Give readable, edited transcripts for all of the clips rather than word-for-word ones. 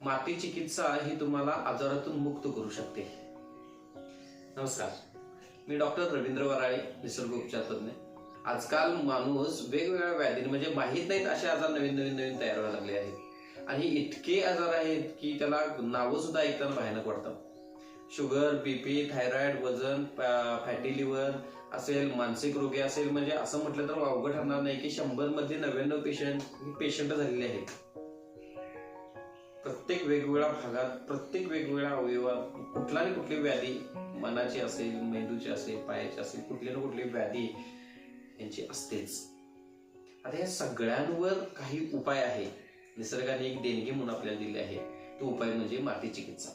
माती चिकित्सा ही तुम्हाला आजारातून मुक्त करू शकते. नमस्कार, मी डॉक्टर रवींद्र वराळे, निसर्ग उपचार तज्ञ. आजकाल माणूस वेगवेगळ्या व्याधी म्हणजे माहीत नाहीत असे आजार नवीन तयार व्हायला लागले आहेत. आणि इतके आजार आहेत की त्याला नावं सुद्धा ऐकताना भयानक वाटतात. शुगर, बीपी, थायरॉइड, वजन, फॅटी लिव्हर असेल, मानसिक रोगी असेल, म्हणजे असं म्हटलं तर अवघड ठरणार नाही की 100 मध्ये 99 पेशंट झालेले आहेत. प्रत्येक वेगवेगळ्या भागात, प्रत्येक वेगवेगळ्या अवयवात कुठला ना कुठली व्याधी, मनाची असेल, मेंदूची असेल, पायाची असेल, कुठली ना कुठली व्याधी यांची असतेच. आता या सगळ्यांवर काही उपाय आहे. निसर्गाने एक देणगी म्हणून आपल्याला दिली आहे. तो उपाय म्हणजे माती चिकित्सा.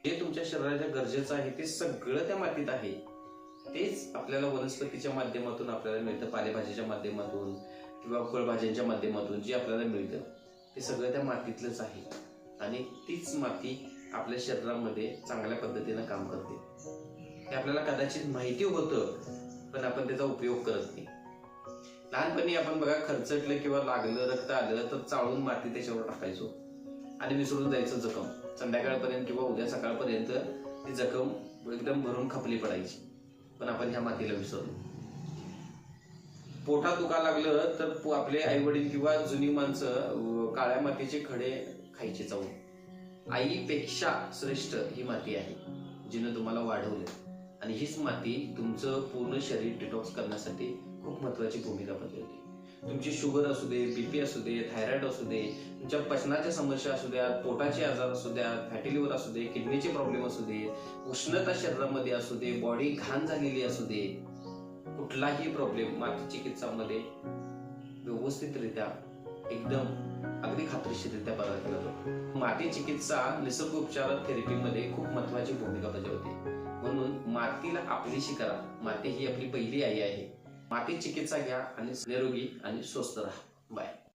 जे तुमच्या शरीराच्या गरजेचं आहे ते सगळं त्या मातीत आहे. तेच आपल्याला वनस्पतीच्या माध्यमातून आपल्याला मिळतं, पालेभाजीच्या माध्यमातून किंवा फळभाज्यांच्या माध्यमातून जे आपल्याला मिळतं ते सगळं त्या मातीतलंच आहे. आणि तीच माती आपल्या शरीरामध्ये चांगल्या पद्धतीनं काम करते. हे आपल्याला कदाचित माहिती होतं, पण आपण त्याचा उपयोग करत नाही. लहानपणी आपण बघा, खर्चटलं किंवा लागलं, रक्त आलं तर चाळून माती त्याच्यावर टाकायचो आणि विसरून जायचं जखम. संध्याकाळपर्यंत किंवा उद्या सकाळपर्यंत ती जखम एकदम भरून खपली पडायची. पण आपण ह्या मातीला विसरलो. पोटात दुखा लागलं तर आपले आई वडील किंवा जुनी माणसं काळ्या मातीचे खडे खायचे चावून. आईपेक्षा श्रेष्ठ ही माती आहे, जिनं तुम्हाला वाढवलं. आणि हीच माती तुमचं पूर्ण शरीर डिटॉक्स करण्यासाठी खूप महत्वाची भूमिका बजावते. तुमची शुगर असू दे, बीपी असू दे, थायरॉइड असू दे, तुमच्या पचनाच्या समस्या असू द्या, पोटाचे आजार असू द्या, फॅटी लिव्हर असू दे, किडनीचे प्रॉब्लेम असू दे, उष्णता शरीरामध्ये असू दे, बॉडी घाण झालेली असू दे, कुठलाही प्रॉब्लेम माती चिकित्सामध्ये व्यवस्थितरित्या एकदम अगदी खात्रीशीररित्या बरा केला जातो. माती चिकित्सा निसर्ग उपचार थेरपीमध्ये खूप महत्वाची भूमिका बजावते. म्हणून मातीला आपलीशी करा. माती ही आपली पहिली आई आहे. माती चिकित्सा घ्या आणि निरोगी आणि स्वस्थ राहा. बाय.